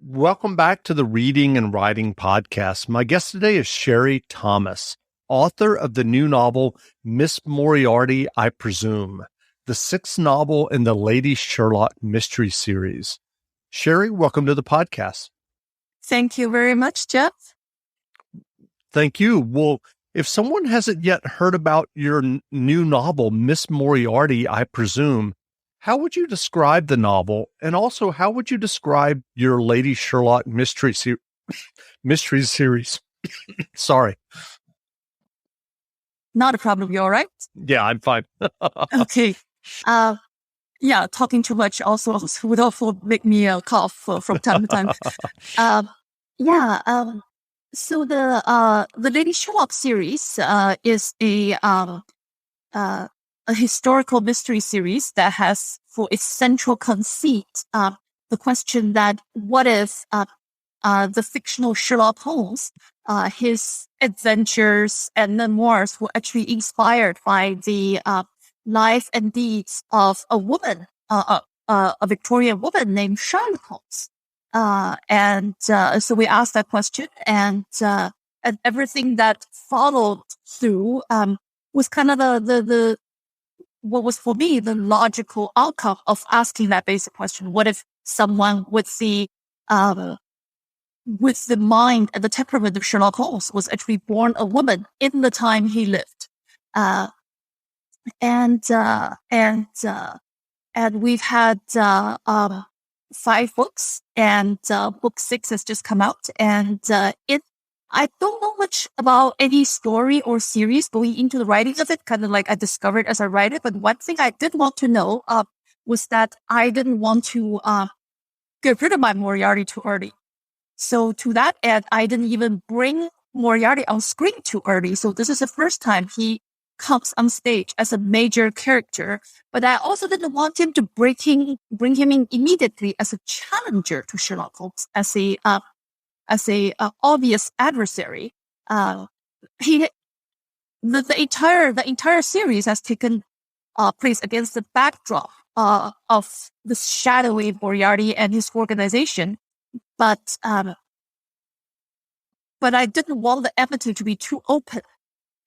Welcome back to the Reading and Writing Podcast. My guest today is Sherry Thomas, author of the new novel, Miss Moriarty, I Presume, the sixth novel in the Lady Sherlock mystery series. Sherry, welcome to the podcast. Thank you very much, Jeff. Thank you. Well, if someone hasn't yet heard about your new novel, Miss Moriarty, I Presume, how would you describe the novel? And also, how would you describe your Lady Sherlock mystery series? Sorry. Not a problem. You all right? Yeah, I'm fine. Okay. Talking too much also would also make me cough from time to time. So the Lady Sherlock series is a historical mystery series that has for its central conceit the question that what if the fictional Sherlock Holmes, his adventures and memoirs were actually inspired by the life and deeds of a woman, a Victorian woman named Sherlock Holmes. So we asked that question, and everything that followed through was kind of the what was for me the logical outcome of asking that basic question. What if someone with the mind and the temperament of Sherlock Holmes was actually born a woman in the time he lived? And we've had 5 books, and book 6 has just come out, and I don't know much about any story or series going into the writing of it, kind of like I discovered as I write it. But one thing I did want to know was that I didn't want to get rid of my Moriarty too early. So to that end, I didn't even bring Moriarty on screen too early. So this is the first time he comes on stage as a major character. But I also didn't want him to bring him in immediately as a challenger to Sherlock Holmes, as a obvious adversary. The entire series has taken place against the backdrop of the shadowy Moriarty and his organization, but I didn't want the empathy to be too open,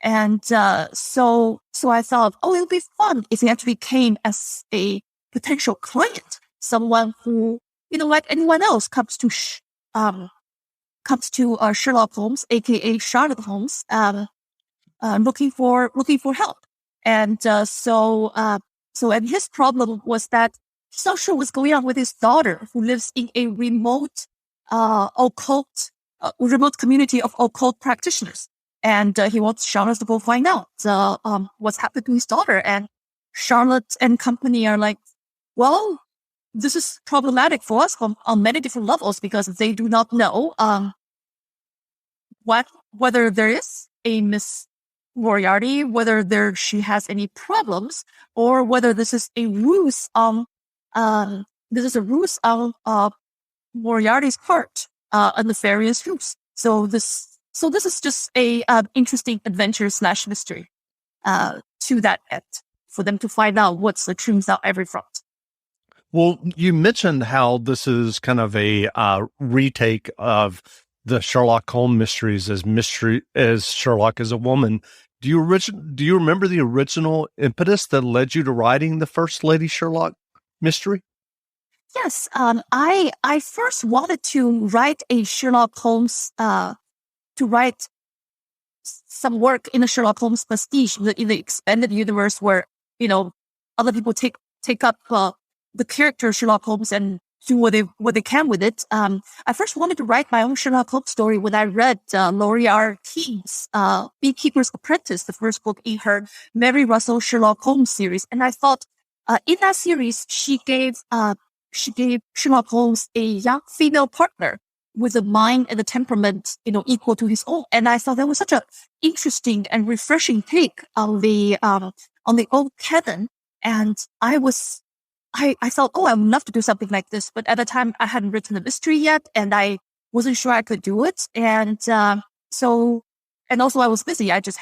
and so I thought, it'll be fun if he actually came as a potential client, someone who, like anyone else, comes to Sherlock Holmes, aka Sherlock Holmes, looking for help. And and his problem was that he's not sure what's going on with his daughter, who lives in a remote community of occult practitioners. And he wants Charlotte to go find out what's happened to his daughter. And Charlotte and company are like, well, this is problematic for us on many different levels, because they do not know whether there is a Miss Moriarty, whether she has any problems, or whether this is a ruse on Moriarty's part, a nefarious ruse. So this is just a interesting adventure / mystery to that end, for them to find out what's the truth on every front. Well, you mentioned how this is kind of a retake of the Sherlock Holmes mysteries as Sherlock as a woman. Do you remember the original impetus that led you to writing the first Lady Sherlock mystery? Yes, I first wanted to write a Sherlock Holmes, to write some work in the Sherlock Holmes prestige in the expanded universe, where other people take up the character Sherlock Holmes and do what they can with it. I first wanted to write my own Sherlock Holmes story when I read Laurie R. King's Beekeeper's Apprentice, the first book in her Mary Russell Sherlock Holmes series. And I thought, in that series, she gave Sherlock Holmes a young female partner with a mind and a temperament, equal to his own. And I thought that was such a interesting and refreshing take on the old canon. And I thought, I would love to do something like this. But at the time, I hadn't written the mystery yet, and I wasn't sure I could do it. And also I was busy. I just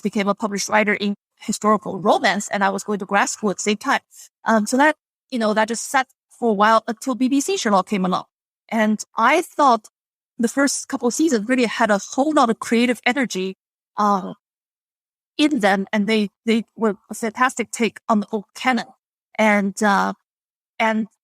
became a published writer in historical romance, and I was going to grad school at the same time. So that just sat for a while until BBC Sherlock came along. And I thought the first couple of seasons really had a whole lot of creative energy in them, and they were a fantastic take on the old canon. And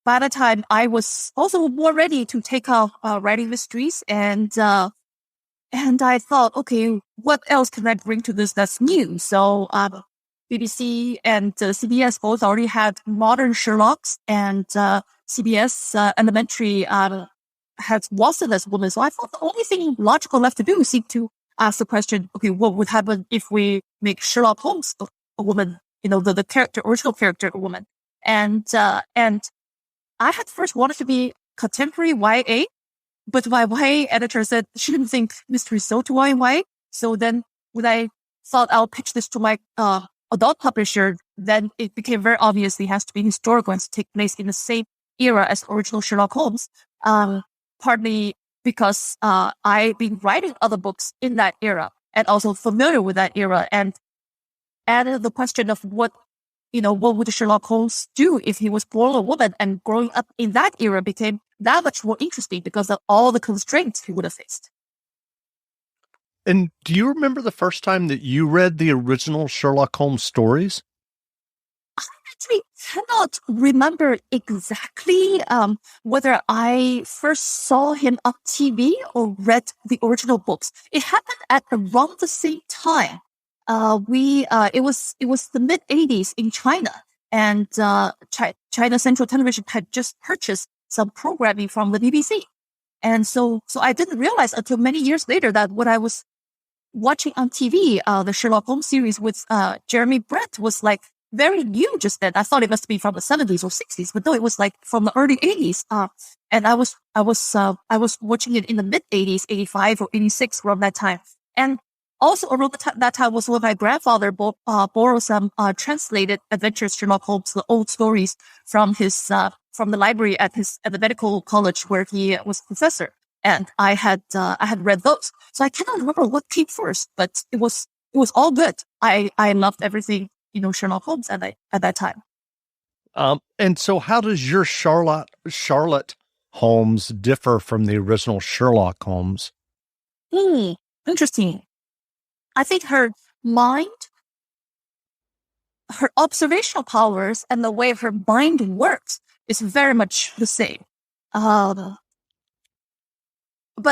by the time I was also more ready to take up writing mysteries, and I thought, okay, what else can I bring to this that's new? So BBC and CBS both already had modern Sherlocks, and CBS Elementary had Watson as a woman. So I thought the only thing logical left to do seemed to ask the question, okay, what would happen if we make Sherlock Holmes a woman? The character, original character, a woman. And I had first wanted to be contemporary YA, but my YA editor said she didn't think mystery sold to YA. So then when I thought I'll pitch this to my adult publisher, then it became very obvious it has to be historical and to take place in the same era as original Sherlock Holmes. Partly because I've been writing other books in that era and also familiar with that era, and added the question of what would Sherlock Holmes do if he was born a woman, and growing up in that era became that much more interesting because of all the constraints he would have faced. And do you remember the first time that you read the original Sherlock Holmes stories? I actually cannot remember exactly whether I first saw him on TV or read the original books. It happened at around the same time. It was the mid 80s in China, and China Central Television had just purchased some programming from the BBC. And so I didn't realize until many years later that what I was watching on TV, the Sherlock Holmes series with Jeremy Brett, was like very new just then. I thought it must be from the 70s or 60s, but no, it was like from the early 80s. And I was watching it in the mid 80s, 85 or 86 around that time. And also around that time was when my grandfather borrowed some translated Adventures Sherlock Holmes, the old stories from his from the library at the medical college where he was professor. And I had read those, so I cannot remember what came first, but it was all good. I loved everything Sherlock Holmes at that time. And so, how does your Charlotte Holmes differ from the original Sherlock Holmes? Interesting. I think her mind, her observational powers, and the way her mind works is very much the same. But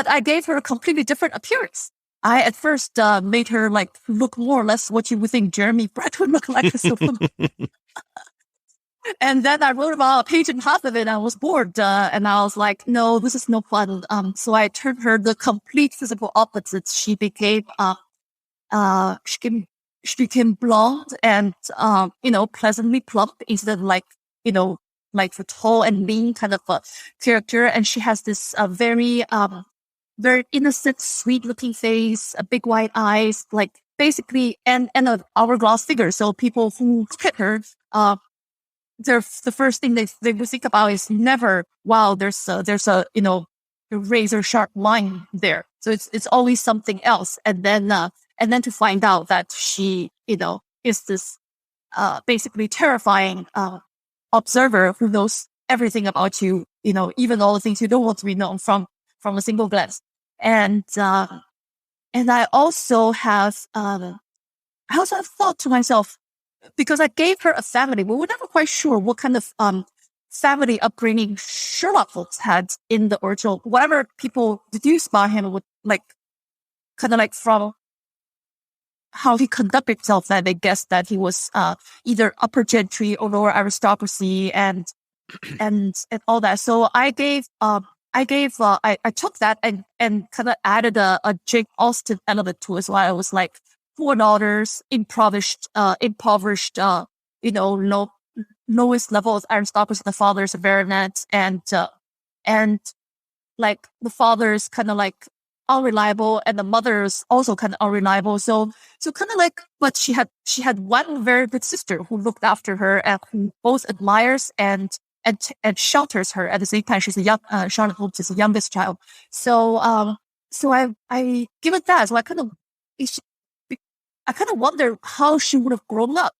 I gave her a completely different appearance. I at first made her look more or less what you would think Jeremy Brett would look like as a woman. And then I wrote about a page and a half of it, and I was bored, and I was like, no, this is no fun. So I turned her the complete physical opposites. She became she became blonde and pleasantly plump instead of like the tall and lean kind of a character. And she has this very innocent, sweet looking face, big white eyes, like basically, and an hourglass figure. So people who look at her, the first thing they would think about is never, wow, there's a razor sharp line there. So it's always something else. And then to find out that she, is this basically terrifying observer who knows everything about you, even all the things you don't want to be known from a single glance. And I also have thought to myself, because I gave her a family, we were never quite sure what kind of family upbringing Sherlock Holmes had in the original. Whatever people deduced by him would from how he conducted himself, that they guessed that he was either upper gentry or lower aristocracy and all that. So I took that and kind of added a Jake Austen element to it. So I was like, poor daughters, impoverished, lowest level of aristocracy. The father's a baronet, and like the father's kind of like unreliable, and the mother's also kind of unreliable. So kind of like, but she had one very good sister who looked after her and who both admires and shelters her at the same time. She's a young Charlotte Holmes is the youngest child. So I give it that. So I kind of wonder how she would have grown up.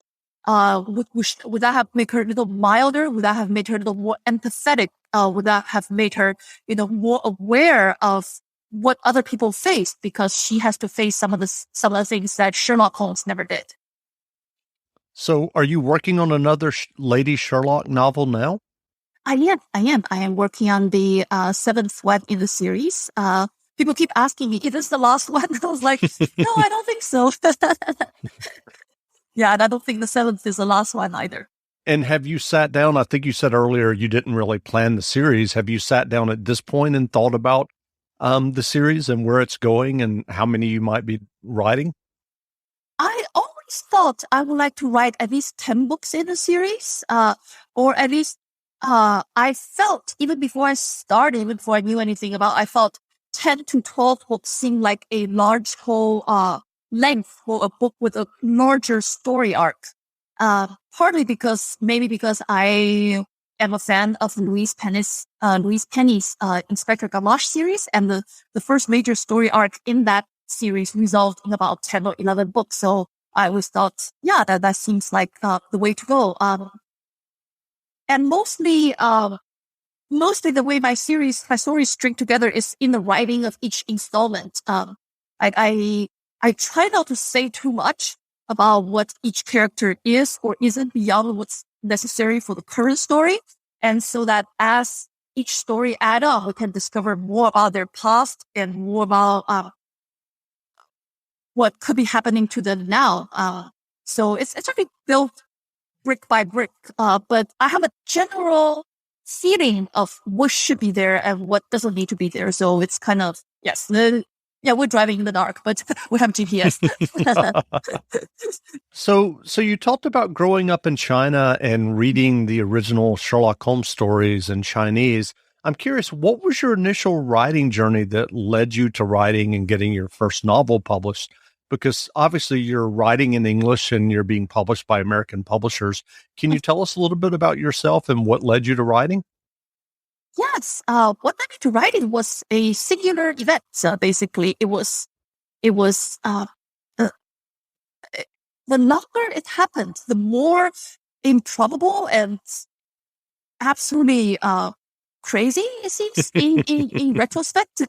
Would that have made her a little milder? Would that have made her a little more empathetic would that have made her, more aware of what other people faced, because she has to face some of the things that Sherlock Holmes never did. So, are you working on another Lady Sherlock novel now? I am working on the seventh one in the series. People keep asking me, is this the last one? I was like, no, I don't think so. Yeah, and I don't think the seventh is the last one either. And have you sat down? I think you said earlier you didn't really plan the series. Have you sat down at this point and thought about the series and where it's going and how many you might be writing? I always thought I would like to write at least 10 books in the series, or at least I felt, even before I started, even before I knew anything about, I felt 10 to 12 books seemed like a large whole length for a book with a larger story arc. Partly because I am a fan of Louise Penny's Inspector Gamache series, and the first major story arc in that series resolved in about 10 or 11 books. So I always thought, yeah, that seems like the way to go. And mostly the way my stories string together is in the writing of each installment. I try not to say too much about what each character is or isn't beyond what's necessary for the current story. And so that as each story adds up, we can discover more about their past and more about what could be happening to them now. So it's really built brick by brick. But I have a general feeling of what should be there and what doesn't need to be there. So it's kind of, yes, we're driving in the dark, but we have GPS. So you talked about growing up in China and reading the original Sherlock Holmes stories in Chinese. I'm curious, what was your initial writing journey that led you to writing and getting your first novel published? Because obviously you're writing in English and you're being published by American publishers. Can you tell us a little bit about yourself and what led you to writing? Yes. What led me to writing was a singular event. Basically, it was the longer it happened, the more improbable and absolutely crazy it seems in retrospect.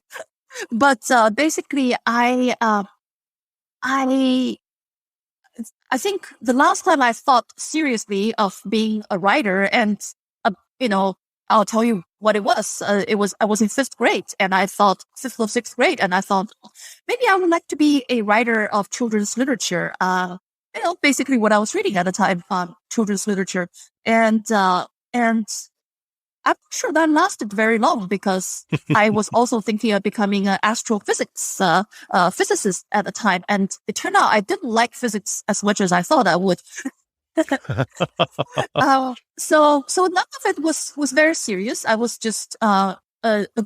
But basically, I think the last time I thought seriously of being a writer, and I'll tell you what it was. I was in fifth grade, and I thought fifth or sixth grade, and I thought maybe I would like to be a writer of children's literature. Basically what I was reading at the time, children's literature, and I'm not sure that lasted very long, because I was also thinking of becoming an astrophysics physicist at the time, and it turned out I didn't like physics as much as I thought I would. So none of it was very serious. I was just a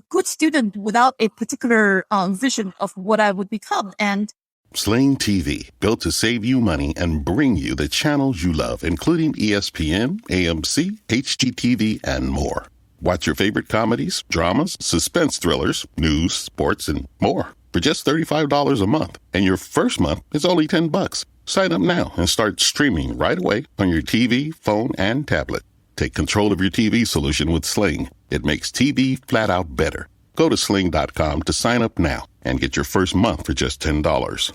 good student without a particular vision of what I would become. And Sling TV, built to save you money and bring you the channels you love, including ESPN, AMC, HGTV, and more. Watch your favorite comedies, dramas, suspense thrillers, news, sports, and more for just $35 a month. And your first month is only $10. Sign up now and start streaming right away on your TV, phone, and tablet. Take control of your TV solution with Sling. It makes TV flat out better. Go to sling.com to sign up now and get your first month for just $10.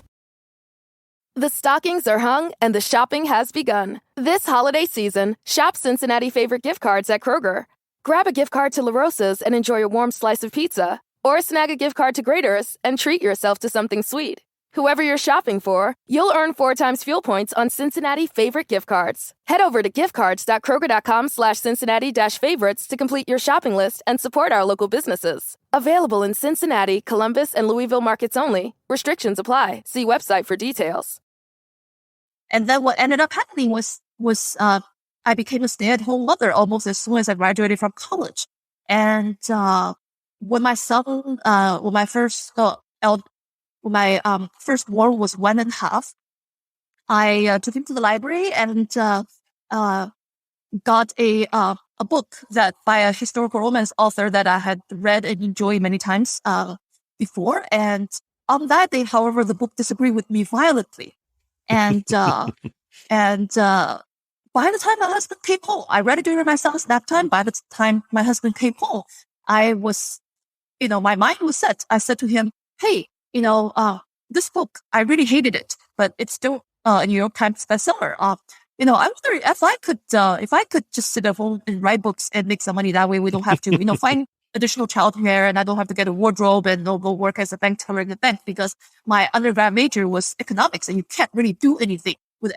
The stockings are hung and the shopping has begun. This holiday season, shop Cincinnati favorite gift cards at Kroger. Grab a gift card to La Rosa's and enjoy a warm slice of pizza. Or snag a gift card to Grater's and treat yourself to something sweet. Whoever you're shopping for, you'll earn 4 times fuel points on Cincinnati favorite gift cards. Head over to giftcards.kroger.com/Cincinnati-favorites to complete your shopping list and support our local businesses. Available in Cincinnati, Columbus, and Louisville markets only. Restrictions apply. See website for details. And then what ended up happening was I became a stay-at-home mother almost as soon as I graduated from college. And when my firstborn was 1.5, I took him to the library and got a book that by a historical romance author that I had read and enjoyed many times before. And on that day, however, the book disagreed with me violently, and by the time my husband came home, I read it during my son's nap time. By the time my husband came home, I was, my mind was set. I said to him, hey, this book, I really hated it, but it's still a New York Times bestseller. I wonder if I could just sit at home and write books and make some money that way. We don't have to, find additional childcare, and I don't have to get a wardrobe and go work as a bank teller in the bank, because my undergrad major was economics, and you can't really do anything with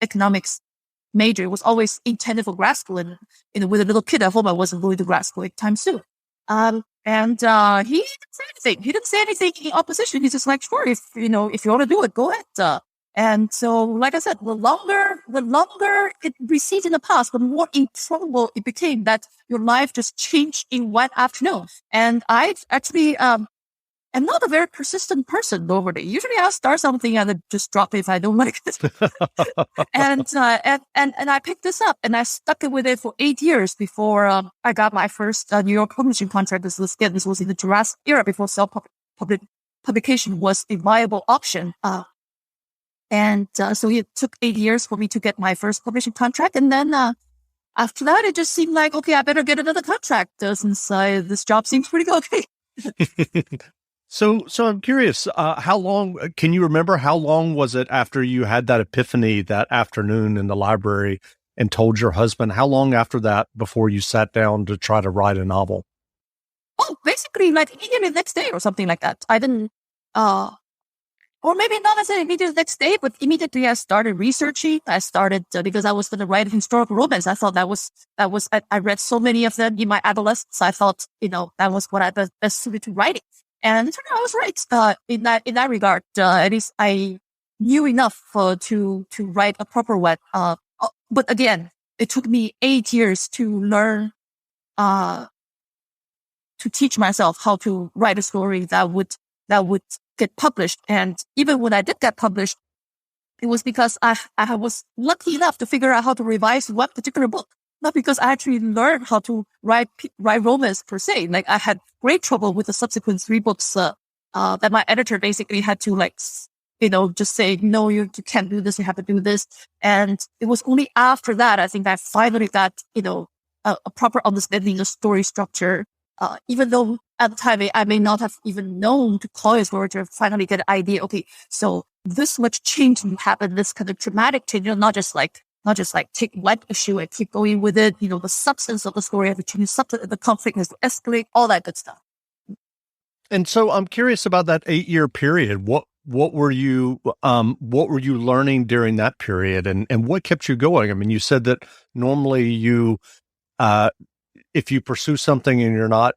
economics major. It was always intended for grad school, and with a little kid at home, I wasn't going to grad school anytime soon. And he didn't say anything. He didn't say anything in opposition. He's just like, sure, if you want to do it, go ahead. And so, like I said, the longer it recedes in the past, the more improbable it became that your life just changed in one afternoon. And I actually am not a very persistent person normally. Usually I'll start something and then just drop it if I don't like it. and I picked this up and I stuck with it for 8 years before I got my first New York publishing contract. This was in the Jurassic era, before self-publication was a viable option. So it took 8 years for me to get my first publishing contract. And then after that, it just seemed like, okay, I better get another contract since this job seems pretty good. Okay. So I'm curious, how long, can you remember how long was it after you had that epiphany that afternoon in the library and told your husband? How long after that before you sat down to try to write a novel? Oh, basically like immediately the next day or something like that. I didn't, or maybe not necessarily immediately the next day, but immediately I started researching. I started because I was going to write historical romance. I thought I read so many of them in my adolescence. I thought, that was what I best suited to writing. And it turned out I was right in that regard. At least I knew enough to write a proper one. But again, it took me 8 years to learn, to teach myself how to write a story that would get published. And even when I did get published, it was because I was lucky enough to figure out how to revise one particular book. Not because I actually learned how to write romance per se. Like I had great trouble with the subsequent 3 books that my editor basically had to just say, no, you can't do this. You have to do this. And it was only after that, I think I finally got, a proper understanding of story structure. Even though at the time I may not have even known to call it story, to finally get an idea. Okay, so this much change happened, this kind of dramatic change, not just like take one issue and keep going with it. The substance of the story has to change, the conflict has to escalate, all that good stuff. And so I'm curious about that 8-year period. What were you learning during that period, and what kept you going? I mean, you said that normally you, if you pursue something and you're not,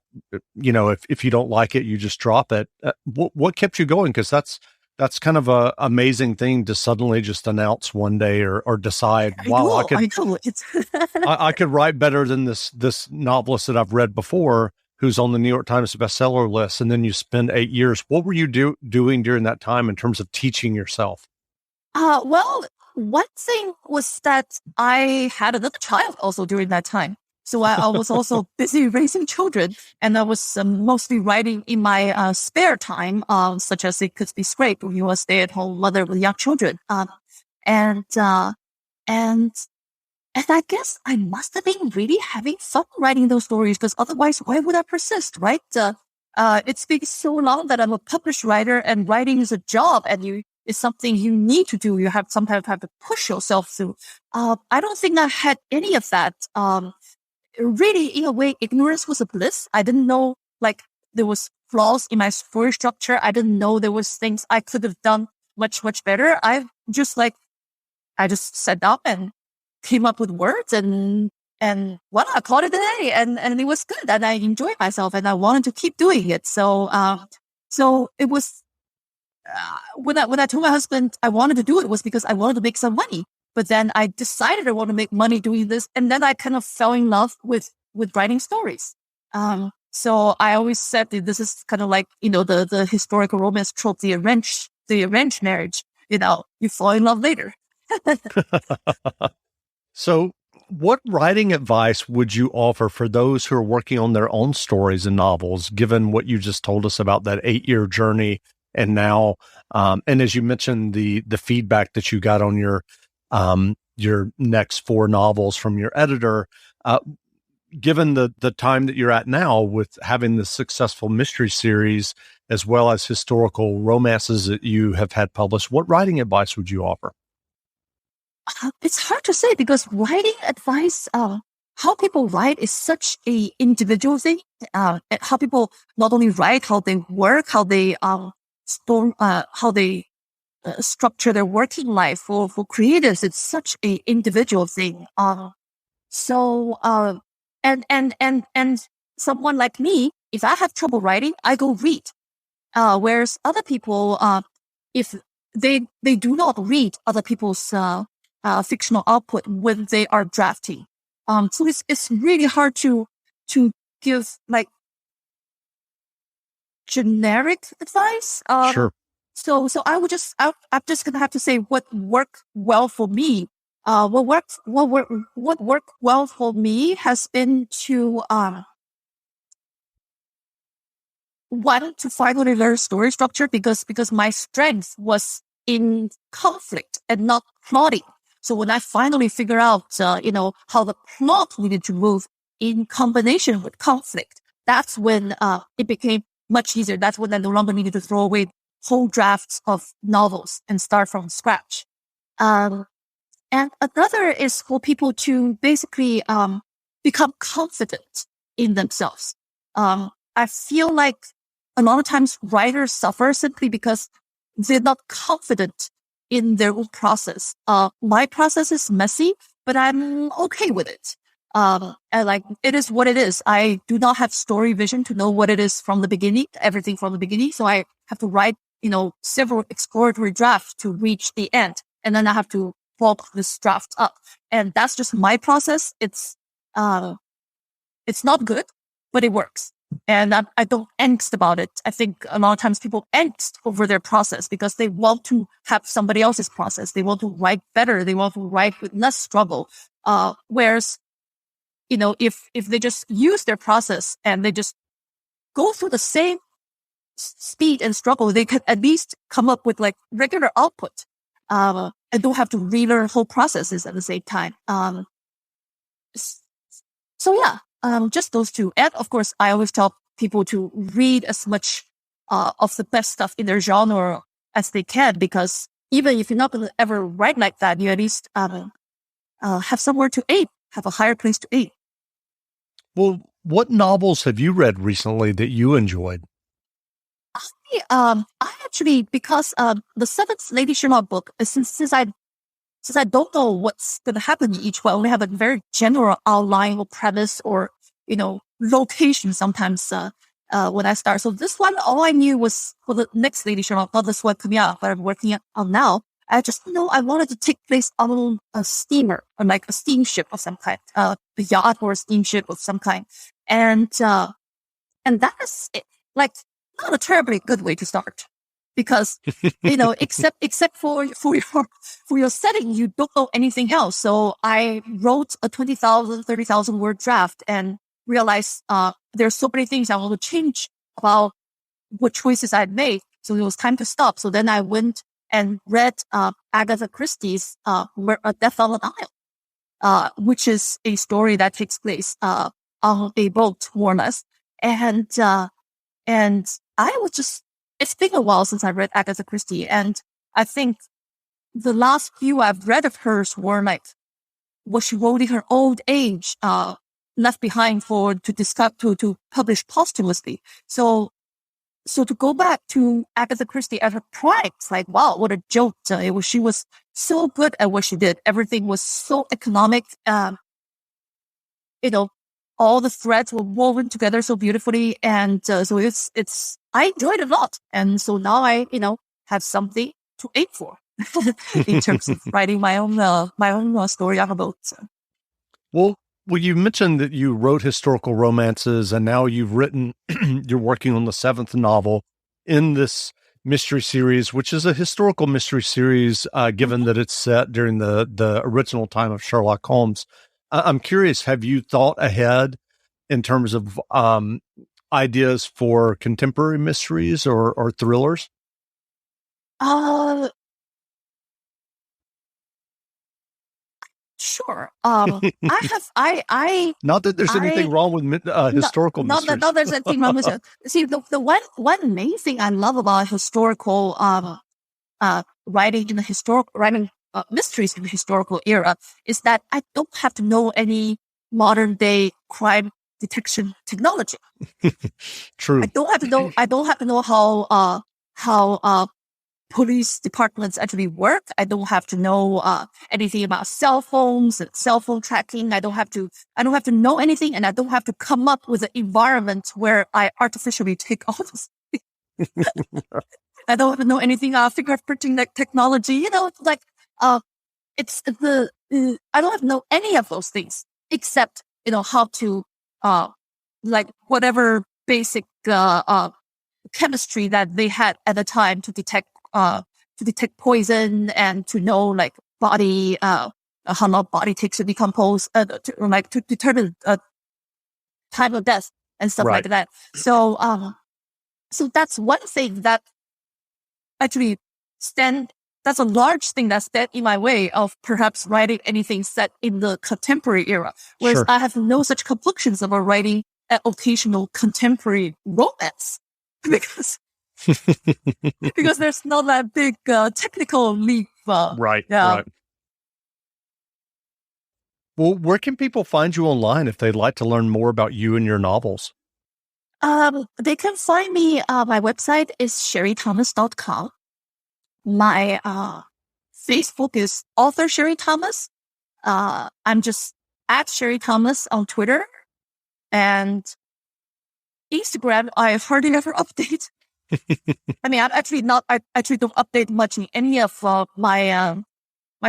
if you don't like it, you just drop it. What kept you going? Because that's kind of a amazing thing to suddenly just announce one day or decide, wow, I could write better than this novelist that I've read before, who's on the New York Times bestseller list. And then you spend 8 years. What were you doing during that time in terms of teaching yourself? Well, one thing was that I had another child also during that time. So I was also busy raising children, and I was mostly writing in my spare time, such as it could be great when you were a stay-at-home mother with young children. And I guess I must have been really having fun writing those stories, because otherwise, why would I persist, right? It's been so long that I'm a published writer, and writing is a job, and it's something you need to do. You sometimes have to push yourself through. I don't think I had any of that. Really, in a way, ignorance was a bliss. I didn't know, there was flaws in my story structure. I didn't know there was things I could have done much, much better. I just sat down and came up with words and well, I called it a day, and it was good, and I enjoyed myself, and I wanted to keep doing it. So it was, when I told my husband I wanted to do it, was because I wanted to make some money. But then I decided I want to make money doing this. And then I kind of fell in love with writing stories. So I always said that this is kind of like, the historical romance trope, the arranged marriage, you fall in love later. So what writing advice would you offer for those who are working on their own stories and novels, given what you just told us about that 8-year journey? And now, and as you mentioned, the feedback that you got on your your next 4 novels from your editor. Given the time that you're at now with having the successful mystery series as well as historical romances that you have had published, what writing advice would you offer? It's hard to say because writing advice, how people write is such a individual thing. How people not only write, how they work, how they structure their working life. For creators, it's such a individual thing. And someone like me, if I have trouble writing, I go read. Whereas other people, if they do not read other people's fictional output when they are drafting. So it's really hard to give like generic advice. Sure. So I'm just gonna have to say what worked well for me. What worked well for me has been to one, to finally learn story structure because my strength was in conflict and not plotting. So when I finally figure out, how the plot needed to move in combination with conflict, that's when it became much easier. That's when I no longer needed to throw away whole drafts of novels and start from scratch. And another is for people to basically become confident in themselves. I feel like a lot of times writers suffer simply because they're not confident in their own process. My process is messy, but I'm okay with it. And like, it is what it is. I do not have story vision to know what it is from the beginning, everything from the beginning. So I have to write, several exploratory drafts to reach the end. And then I have to bulk this draft up. And that's just my process. It's not good, but it works. And I don't angst about it. I think a lot of times people angst over their process because they want to have somebody else's process. They want to write better. They want to write with less struggle. Whereas, if they just use their process and they just go through the same speed and struggle, they could at least come up with like regular output, and don't have to relearn whole processes at the same time. So yeah. Just those two. And of course, I always tell people to read as much of the best stuff in their genre as they can, because even if you're not going to ever write like that, you at least have somewhere to aim, have a higher place to aim. Well, what novels have you read recently that you enjoyed? I actually, because the Seventh Lady Sherlock book, since I don't know what's going to happen in each one, I only have a very general outline or premise or, location sometimes when I start. So this one, all I knew was for the next Lady Sherlock, not this one coming out that I'm working on now. I just know I wanted to take place on a steamer or like a steamship of some kind, a yacht or a steamship of some kind. And that is like not a terribly good way to start. Because, except for your setting, you don't know anything else. So I wrote a 20,000, 30,000 word draft and realized, there's so many things I want to change about what choices I'd made. So it was time to stop. So then I went and read, Agatha Christie's, A Death on an Isle, which is a story that takes place, on a boat, more or less. And I was just, it's been a while since I read Agatha Christie, and I think the last few I've read of hers were like what she wrote in her old age, left behind to publish posthumously. So to go back to Agatha Christie at her prime, it's like, wow, what a joke! She was so good at what she did. Everything was so economic. All the threads were woven together so beautifully. And so I enjoyed it a lot. And so now I, have something to aim for in terms of writing my own story on a boat. So. Well, you mentioned that you wrote historical romances and now you're working on the 7th novel in this mystery series, which is a historical mystery series, given that it's set during the original time of Sherlock Holmes. I'm curious, have you thought ahead in terms of ideas for contemporary mysteries or thrillers? I Sure. I Not that there's anything wrong with historical mysteries. Not there's anything wrong with it. See, the one main thing I love about historical writing in the writing mysteries in the historical era is that I don't have to know any modern day crime detection technology. True. I don't have to know how police departments actually work. I don't have to know anything about cell phones and cell phone tracking. I don't have to know anything, and I don't have to come up with an environment where I artificially take all this. I don't have to know anything fingerprinting technology. It's the I don't have to know any of those things except how to whatever basic chemistry that they had at the time to detect poison and to know body how long body takes to decompose to determine time of death and stuff like that. So that's one thing that actually that's a large thing that stands in my way of perhaps writing anything set in the contemporary era. Whereas I have no such complexions about writing an occasional contemporary romance because there's not that big technical leap. Right. Well, where can people find you online if they'd like to learn more about you and your novels? They can find me. My website is sherrythomas.com. My Facebook is author Sherry Thomas. I'm just at Sherry Thomas on Twitter, and Instagram I hardly ever update. I mean, I actually don't update much in any of my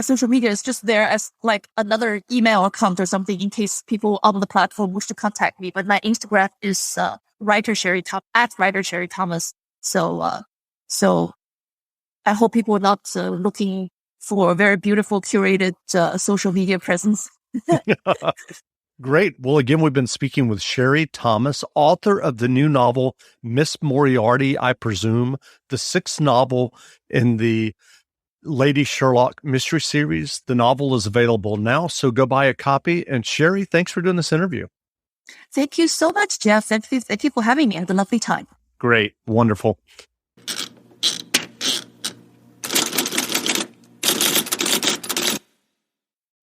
social media. It's just there as another email account or something in case people on the platform wish to contact me. But my Instagram is writer Sherry Thomas. So I hope people are not looking for a very beautiful curated social media presence. Great. Well, again, we've been speaking with Sherry Thomas, author of the new novel, Miss Moriarty, I Presume, the sixth novel in the Lady Sherlock mystery series. The novel is available now, so go buy a copy. And Sherry, thanks for doing this interview. Thank you so much, Jeff. Thank you for having me. I had a lovely time. Great. Wonderful.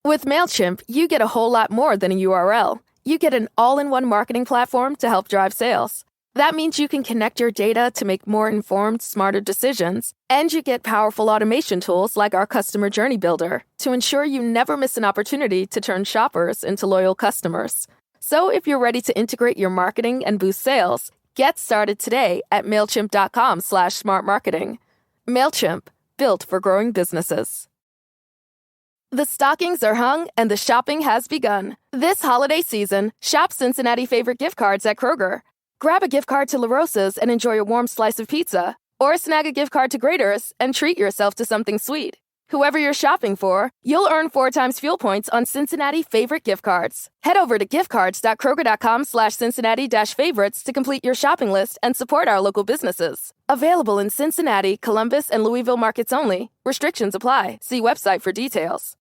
With MailChimp, you get a whole lot more than a URL. You get an all-in-one marketing platform to help drive sales. That means you can connect your data to make more informed, smarter decisions. And you get powerful automation tools like our Customer Journey Builder to ensure you never miss an opportunity to turn shoppers into loyal customers. So if you're ready to integrate your marketing and boost sales, get started today at MailChimp.com/smartmarketing. MailChimp, built for growing businesses. The stockings are hung and the shopping has begun. This holiday season, shop Cincinnati favorite gift cards at Kroger. Grab a gift card to La Rosa's and enjoy a warm slice of pizza. Or snag a gift card to Grater's and treat yourself to something sweet. Whoever you're shopping for, you'll earn 4 times fuel points on Cincinnati favorite gift cards. Head over to giftcards.kroger.com/Cincinnati-favorites to complete your shopping list and support our local businesses. Available in Cincinnati, Columbus, and Louisville markets only. Restrictions apply. See website for details.